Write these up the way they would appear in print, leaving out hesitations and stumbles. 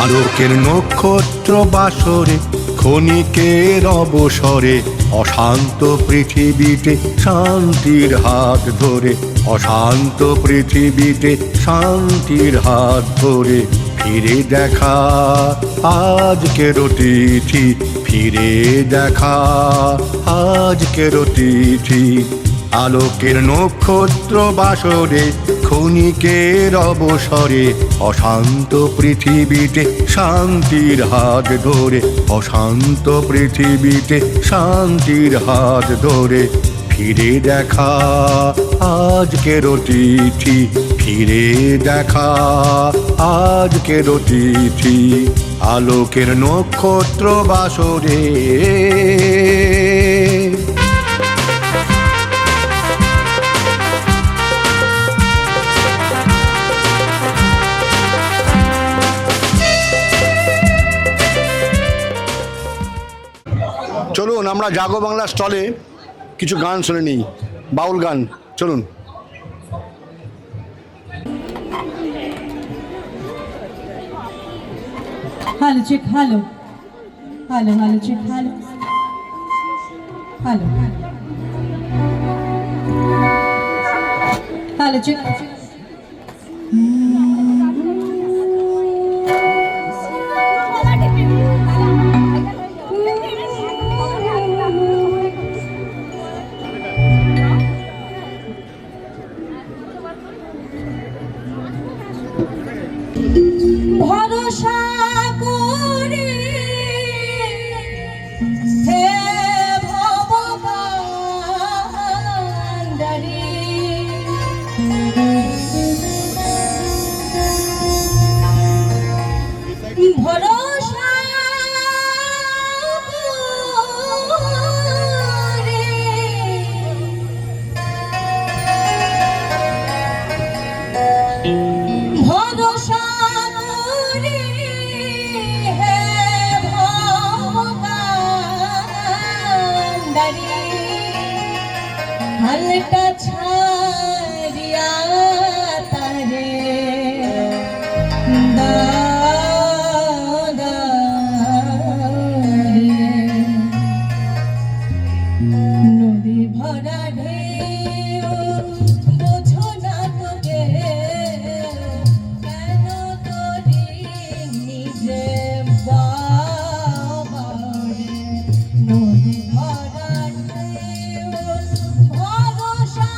আলোকের নক্ষত্র বাসরে ক্ষণিকের অবসরে অশান্ত পৃথিবীতে শান্তির হাত ধরে, অশান্ত পৃথিবীতে শান্তির হাত ধরে ফিরে দেখা আজকের তিথি, ফিরে দেখা আজকের তিথি। আলোকের নক্ষত্র বাসরে ক্ষণিকের অবসরে অশান্ত পৃথিবীতে শান্তির হাত ধরে, অশান্ত পৃথিবীতে শান্তির হাত ধরে ফিরে দেখা আজকের তিথি, ফিরে দেখা আজকের তিথি। আলোকের নক্ষত্র বাসরে চলুন আমরা জাগো বাংলা স্টলে কিছু গান শুনে নিই, বাউল গান। চলুন। Hello check, hello hello hello check, hello hello hello check. ভরসা করে হে ভববান্দারি, ভরসা করে ভরসা হালটা ছাড়িয়া তারে নদী ভরা ঢেউ বোঝো না তোকে কেন তোরি নিজে বাবারে। নদী ভরা ঢেউ ভরসা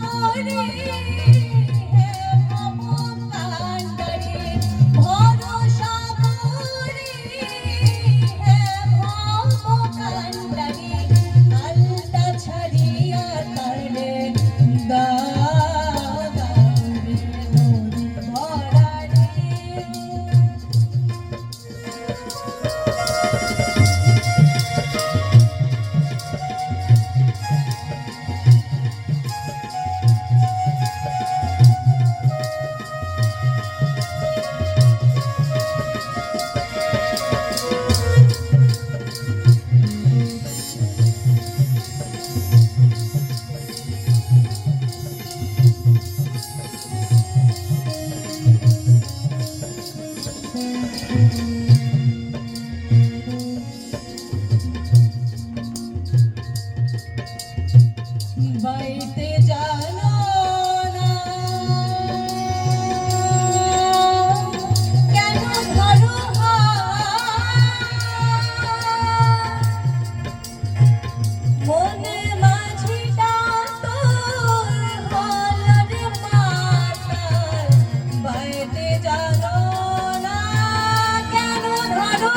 করে হে ভববান্দারি, ভরসা করে হে ভববান্দারি হালটা ছাড়িয়া তারে দাদারে। নদী ভরা ঢেউ বাইতে জানো না কেন ধরো মনে মাঝিটা তোর হলরে মাতাল। বাইতে জানো না কেন ধরো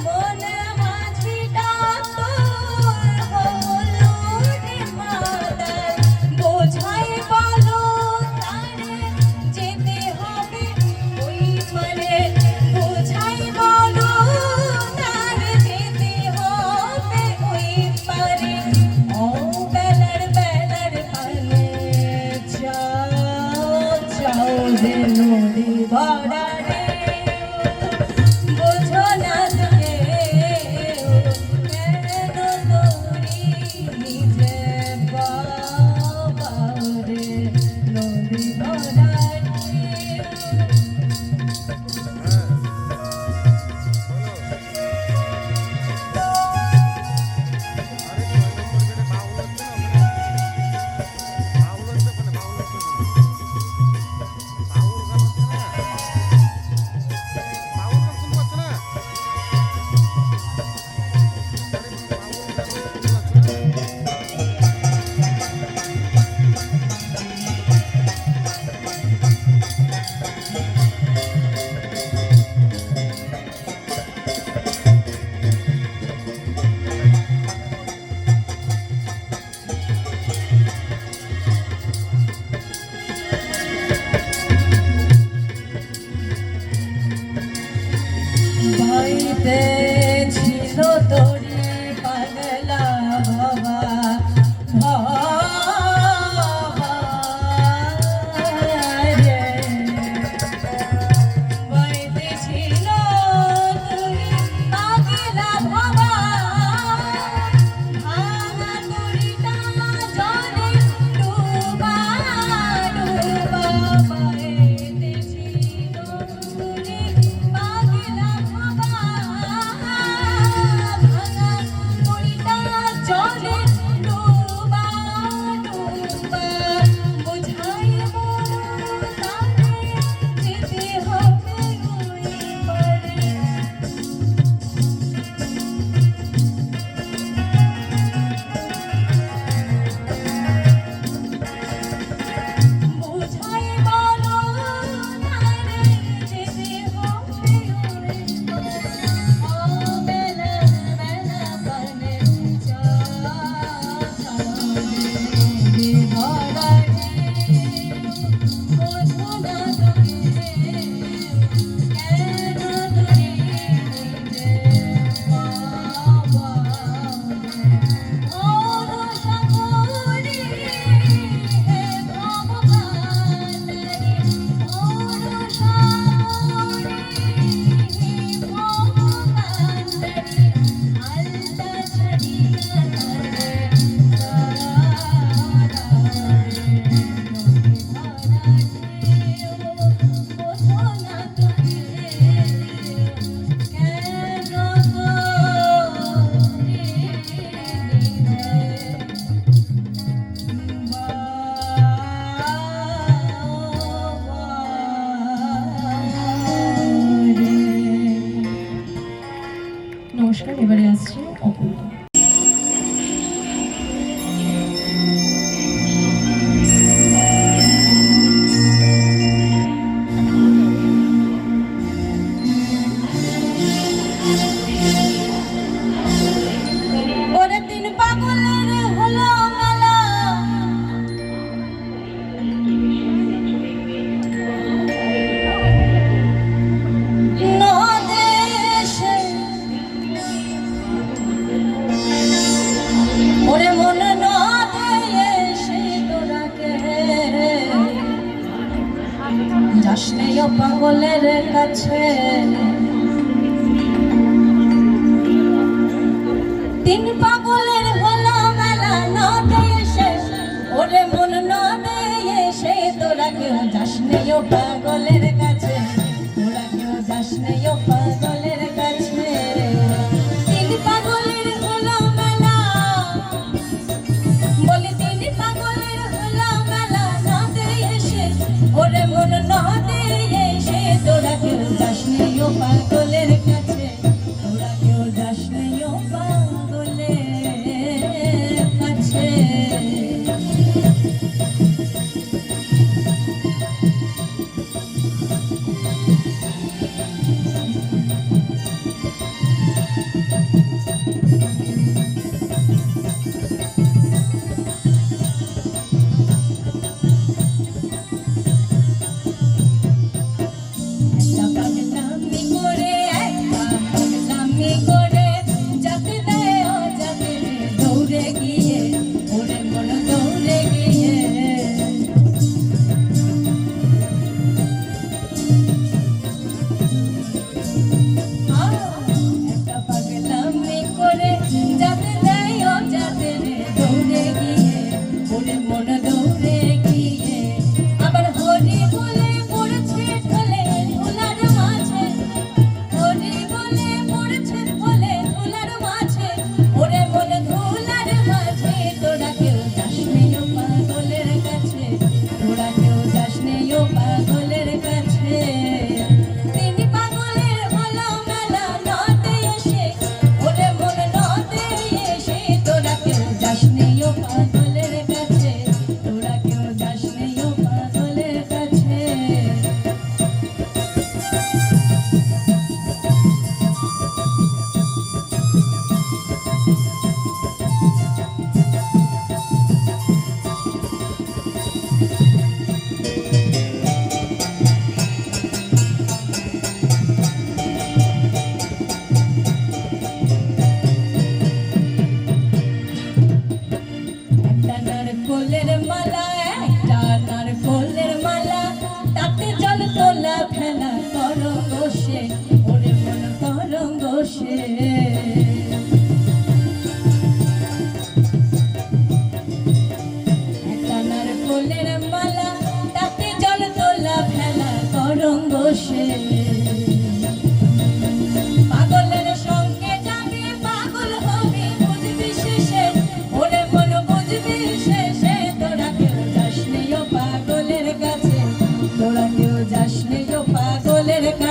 মনে মাঝিটা তোর হলরে মাতাল। বোঝাই বলো তারে যেতে হবে ওই পারে, বোঝাই বলো তারে যেতে হবে ওই পারে। ও বেলার বেলার পালে যাও যাও রে নদী ভরা ঢেউ বোঝো না তোকে কেন তোরি নিজে বাবারে। নদী ভরা ঢেউ ভাইতে ছিল তোরে পাগলা বাবা রে ভাইতে ছিল তোরে পাগলা বাবা ভাঙা দড়িটা জলে ডুবা ডুবা ভাইতে ছিল তোরে পাগলা বাবা ভাঙা দড়িটা জলে ডুবা ডুবা বুঝাই বলো তারে যেতে হবে ওই পারে বুঝাই বলো তারে যেতে হবে ওই পারে বেলা বেলা পানে চা ছাড়ে ধরা বোঝো না তোকে কেন ধরে নিতে বাবা ভরসা করি হে ভগবান ভরসা করি হে ভগবান আল্লাহ ছাড়িয়া তারে বোঝো না তোকে কেন নমস্কার, এবারে আসছে অপূর্ব। ওরে তিন পাগলের হলো মেলা নদেশে ওরে মন নদেশে তোরাকে যাস নেই ও পাগলের কাছে তিন পাগলের হলো মেলা নদে এসে ওরে মন নদে এসে তোরা কেউ যাস নেই ও পাগলের কাছে তোরা কেউ যাস নেই ও পাগলের কাছে তিন পাগলের হলো মেলা বলি তিন পাগলের হলো মেলা নদে এসে ওরে মন নদে এসে তোরা কেউ যাস নেই ও পাগলের কাছে তোরা কেউ যাস নেই ও পাগলের কাছে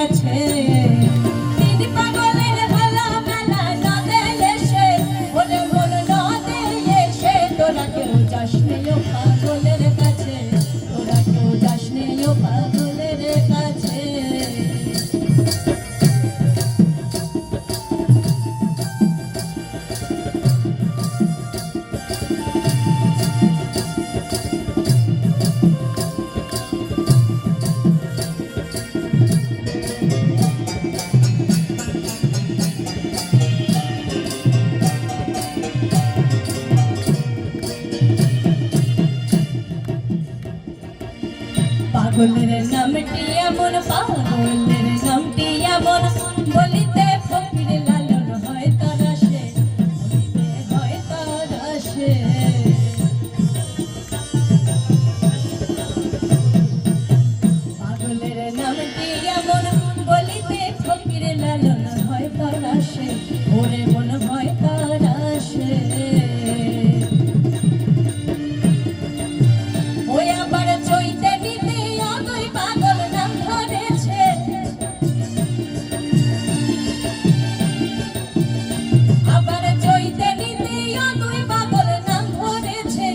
কাছে তিন পাগলের হলো মেলা নদে এসে ওরে মন নদে এসে তোরা কেউ যাস নেও পাগলের কাছে তোরা কেউ যাস নেও পাগলের কাছে পাগলের নামটি এমন পাগলের নামটি এমন বলিতে ফকির লালন হয় তারা সে বলিতে হয় তারা সে পাগলের নামটি এমন বলিতে ফকির লালন হয় তারা সে ওরে মন হয় তারা সে ওই আবার চৈতে নিতে অদৈ পাগল নাম ধরেছে আবার চৈতে নিতে অদৈ পাগল নাম ধরেছে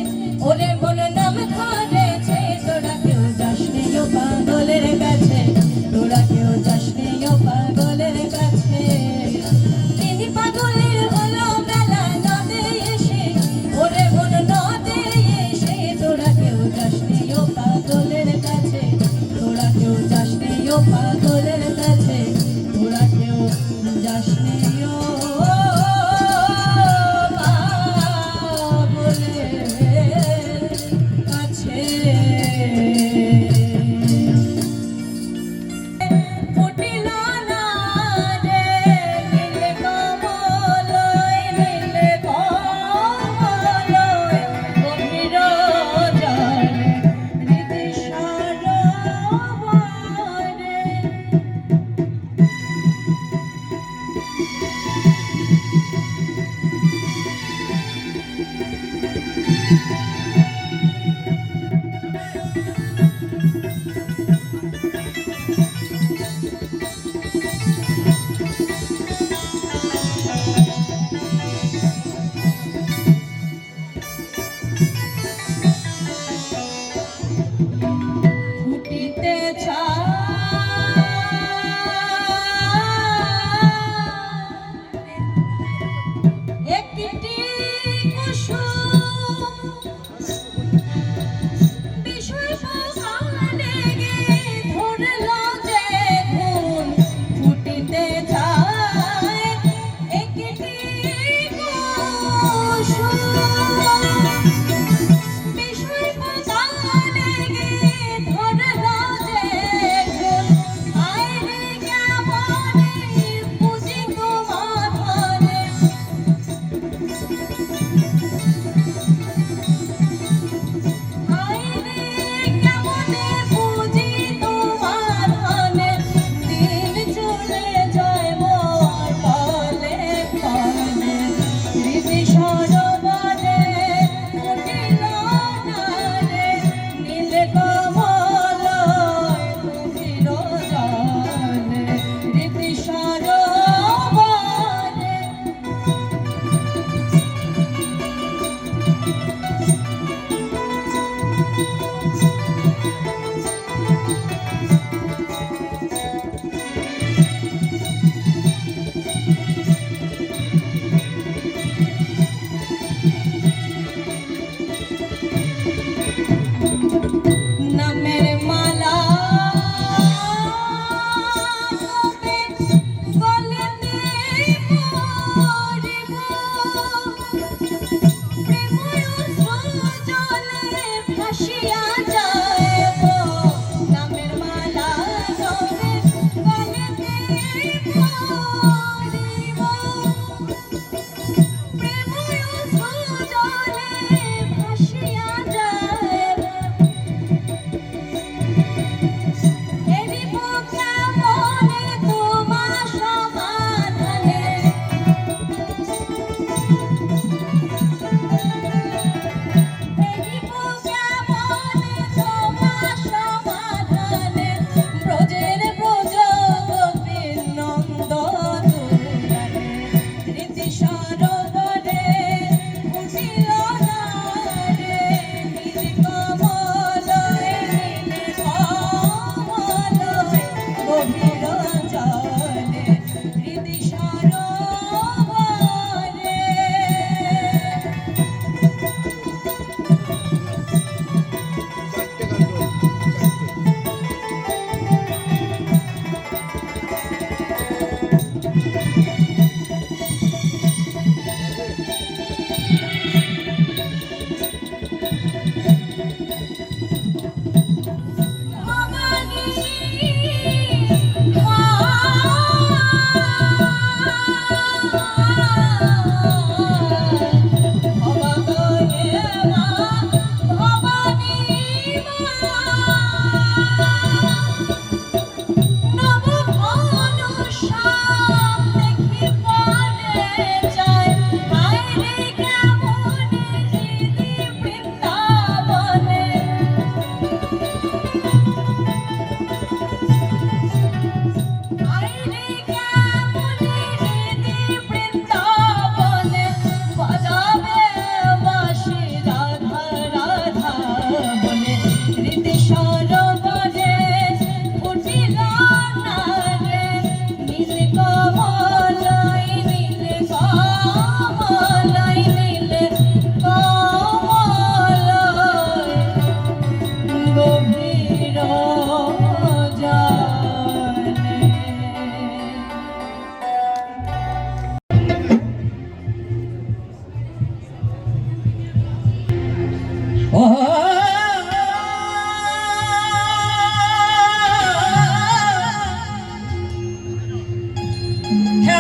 ওরে মন নাম ধরেছে তোরা কেউ যাস নেও পাগলের কাছে তোরা কেউ যাস নেও পাগলের কাছে তিন পাগলের হলো মেলা নদে এসে ওরে মন নদে এসে তোরা কেউ যাস নেও পাগলের কাছে তোরা কেউ যাস নেও পাগলের কাছে তোরা কেউ যাস নেও পাগলের কাছে ফুটিল না রে নীল কমলয় নীল কমলয় গভীর জলে হৃদি সরোবরে ফুটিতে একটি কুসুম বিষয় পোকা লেগে ধরল যে ঘুম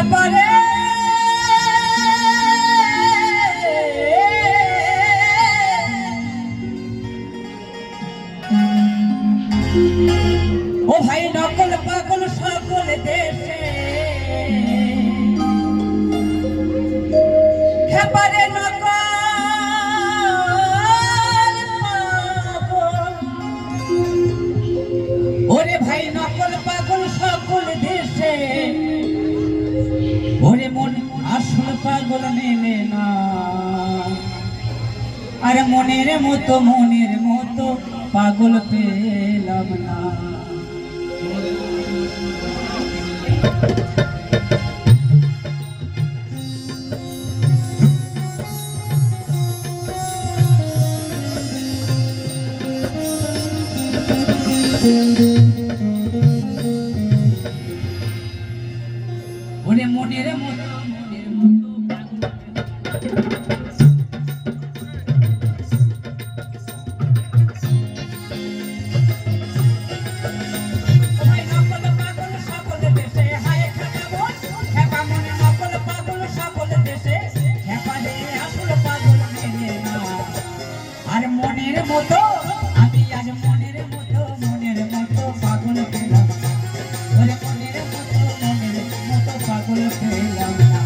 খেপারে ও ভাই নকল পাগল সকল দেশে খেপারে নকল পাগল ওরে ভাই নকল পাগল সকল দেশে ওরে মন আসল পাগল মেলে না আরে মনের মতো পাগল পেলাম না ওরে মনের মতো মতো আমি আজ মনের মতো পাগল পেলাম ওরে মনের মতো পাগল পেলাম না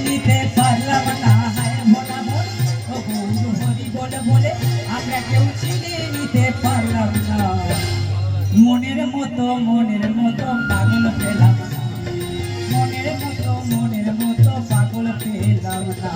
নিতে পারলাম না হরি বলে আমরা কেউ চিনে নিতে পারলাম না মনের মতো পাগল পেলাম না মনের মতো পাগল পেলাম না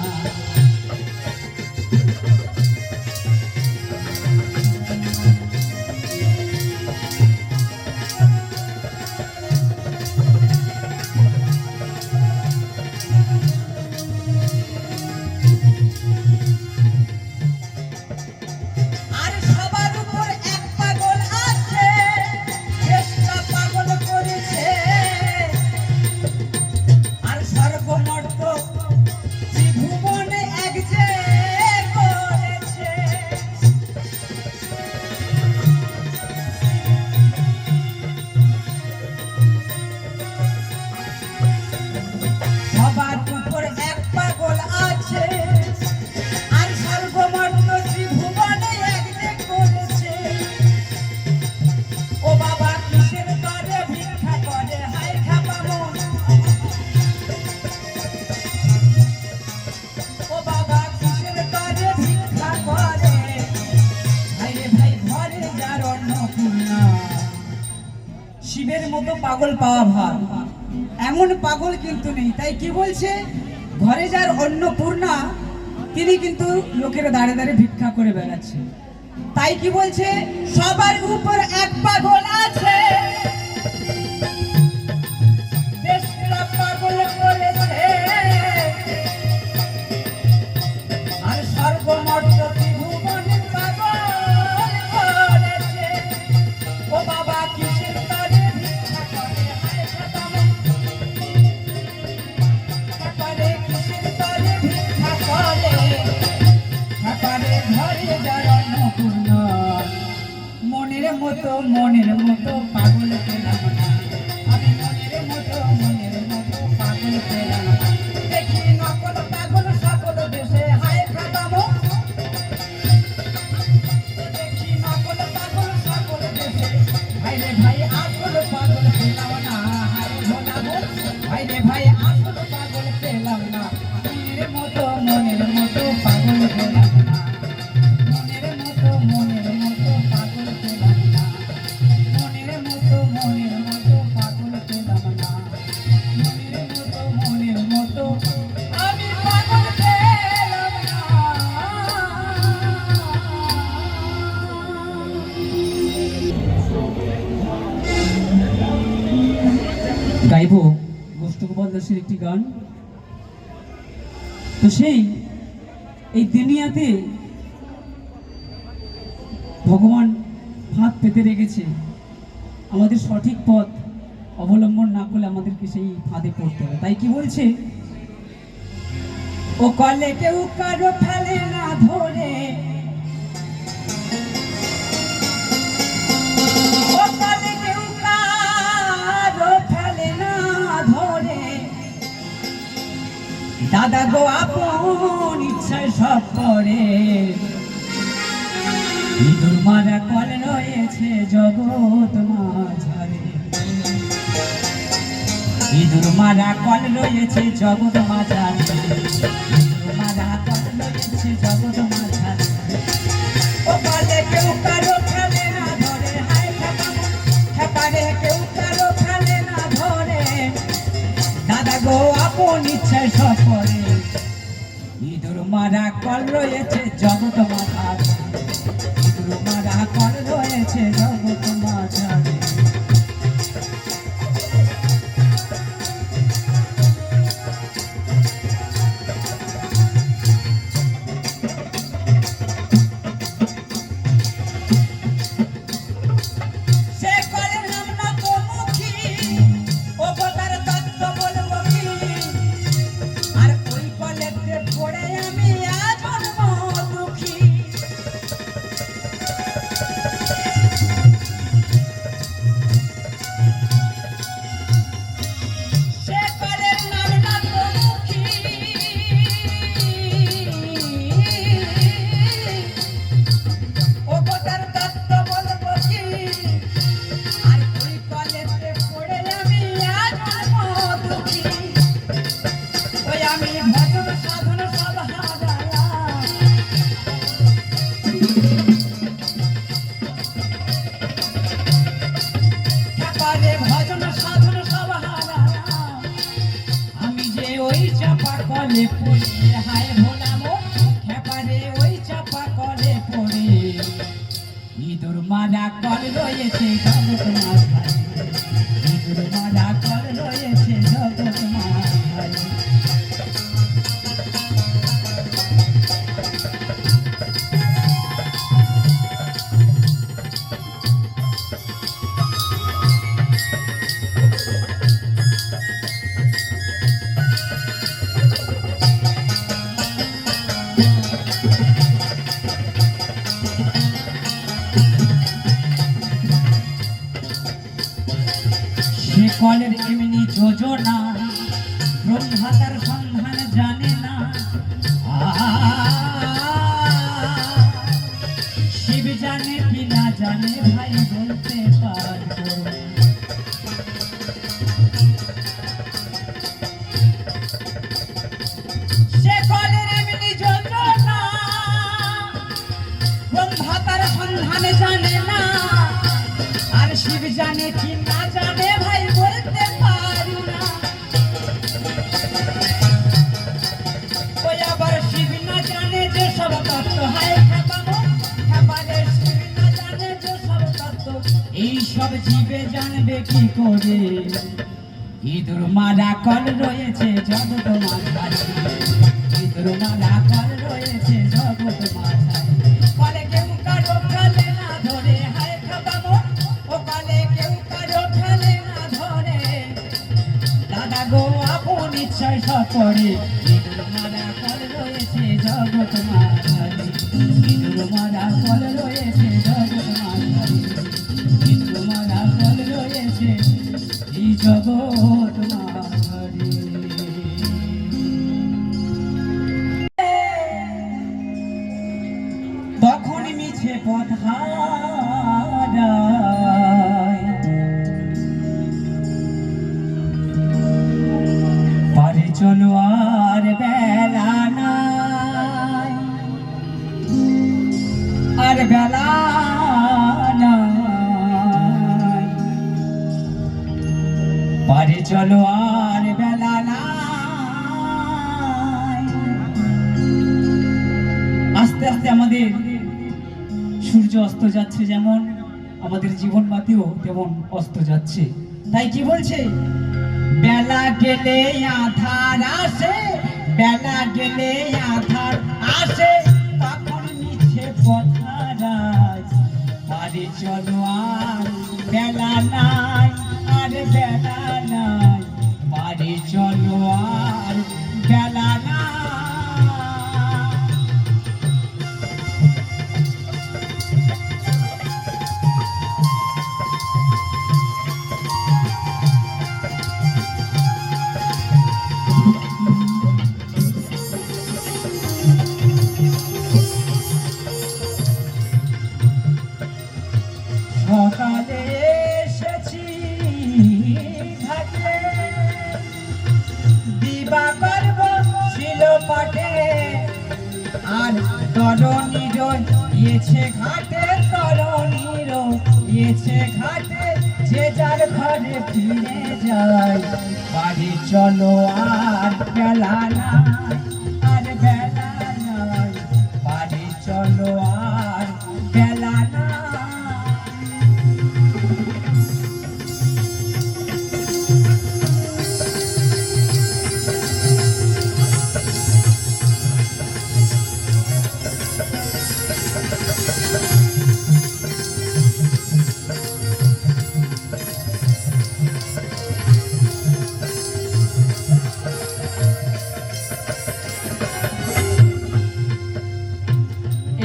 শিবের মতো পাগল পাওয়া ভার এমন পাগল কিন্তু নেই তাই কি বলছে ঘরে যার অন্নপূর্ণা তিনি কিন্তু লোকের দাঁড়ে দাঁড়ে ভিক্ষা করে বেড়াচ্ছে তাই কি বলছে সবার উপর এক পাগল আছে দেশটা পাগল করেছে আর সর্বমর্ত ত্রিভুবন পাগল করেছে ও বাবা কিসের মনের মতো পাগল পেলাম না আমি মনের মতো পাগল পেলাম না দেখি নকল পাগল সকল দাসের একটি গান। তো সেই এই দুনিয়াতে ভগবান ফাঁদ পেতে রেখেছে, আমাদের সঠিক পথ অবলম্বন না করলে আমাদেরকে সেই ফাঁদে পড়তে হবে। তাই কি বলছে, ও কলে কেউ কারো ফেলে না ধরে, ও কলে কেউ কারো ফেলে না ধরে, দাদা গো আপন ইচ্ছায় সব করে, ইঁদুর মারা কল রয়েছে জগৎ মাঝারে, ইঁদুর মারা কল রয়েছে জগৎ মাঝারে, ইঁদুর মারা কল রয়েছে জগৎ মাঝারে, ও কলে কেউ কারো ফেলে না ধরে, হায় খেপারে কেউ কারো ফেলে না ধরে, দাদা গো আপন ইচ্ছায় সব করে, ইঁদুর মারা কল রয়েছে জগৎ মাঝারে, ইঁদুর মারা কল রয়েছে জগৎ মাঝারে। কলে পড়ে হায় ভোলাম খেপারে ওই চাপা কলে পড়ে, ইঁদুর মারা কল রয়েছে জগৎ মাঝারে, ইঁদুর মারা কল রয়েছে জগৎ মাঝারে। কলের এমনি যোজনা ব্রহ্মা তার সন্ধান জানে না, শিব জানে কি না জানে ভাই বলতে পারবো, সে কলের এমনি যোজনা ব্রহ্মা তার সন্ধান জানে না, আর শিব জানে কি না জানে ভাই বলতে পারি না, ওই আবার শিব না জানে যে সব তত্ত্ব, হায় খেপানো খেপারে শিব না জানে যে সব তত্ত্ব, এই সব জীবে জানবে কি করে, ইঁদুর মারা কল রয়েছে জগৎ মাঝারে, ইঁদুর মারা কল রয়েছে জগৎ মাঝারে, কলে কেউ কারো ফেলে না ধরে, হায় খেপানো ও কলে কেউ কারো ফেলে না ধরে, দাদা গো আপন ইচ্ছায় সব করে, ইঁদুর মারা কল রয়েছে জগৎ মাঝারে, ইঁদুর মারা কল রয়েছে জগৎ মাঝারে, ইঁদুর মারা কল রয়েছে এই জগৎ মাঝারে। তখন মিছে পথ হারায়, পারে চলো আর বেলা নাই, আর বেলা নাই, পারে চলো আর বেলা নাই। আস্তে আস্তে আমাদের সূর্য অস্ত যাচ্ছে, যেমন আমাদের জীবন বাতিও তেমন অস্ত যাচ্ছে। তাই কি বলছে, বেলা গেলে আধার আসে, বেলা গেলে আধার আসে, তখন মিছে পথারাজ। বাড়ি চলো আর বেলা নাই, আর বেলা নাই, বাড়ি চলো আর বেলা নাই। সকালে এসেছি ঘাটে, দিবা করব ছিল পাটে, আর তরণীর ইয়েছে ঘাটে, তরণীর ইয়েছে ঘাটে, যে যার ঘরে ফিরে যায়। বাড়ি চলো আর বেলা নাই, আর বেলা নাই, বাড়ি চলো আর বেলা নাই।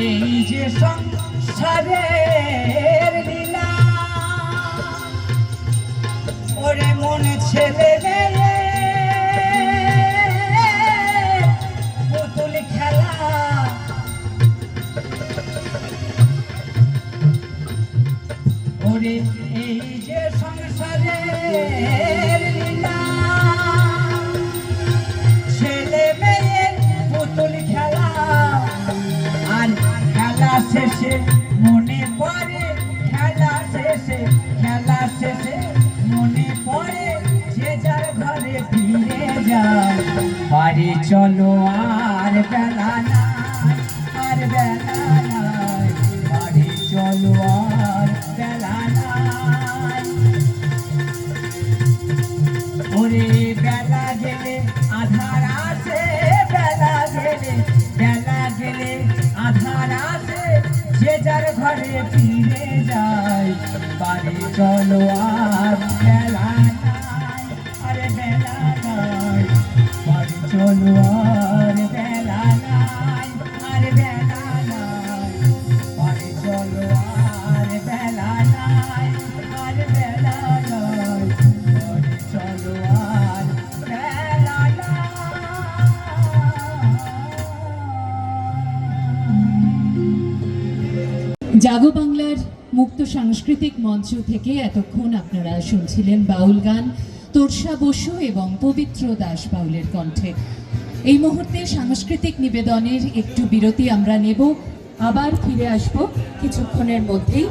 এই যে সংসারের লীলা, ওরে মনে ছেলে মেয়ে পুতুল খেলা। ওরে এই যে সংসারের লীলা, ছেলে মেয়ের পুতুল খেলা, আর খেলা শেষে মনে পড়ে, খেলা শেষে, খেলা শেষে মনে পড়ে, যে যার ঘরে ফিরে যায়। বাড়ি চলো আর বেলা নাই, আর বেলা নাই, বাড়ি চলো আর বেলা নাই। ওরে বেলা গেলে আধার আসে, বেলা গেলে, বেলা গেলে আধার আসে, যে যার ঘরে ফিরে যায়। বাড়ি চলো আর বেলা নাই, আরে বেলা নাই, বাড়ি চলো আর বেলা নাই, আর বেলা নাই, বাড়ি চলো আর বেলা নাই, আর বেলা নাই, বাড়ি চলো আর বেলা নাই। জাগো বাংলার মুক্ত সাংস্কৃতিক মঞ্চ থেকে এতক্ষণ আপনারা শুনছিলেন বাউল গান তোরসা বসু এবং পবিত্র দাস বাউলের কণ্ঠে। এই মুহূর্তে সাংস্কৃতিক নিবেদনের একটু বিরতি আমরা নেব, আবার ফিরে আসব কিছুক্ষণের মধ্যেই।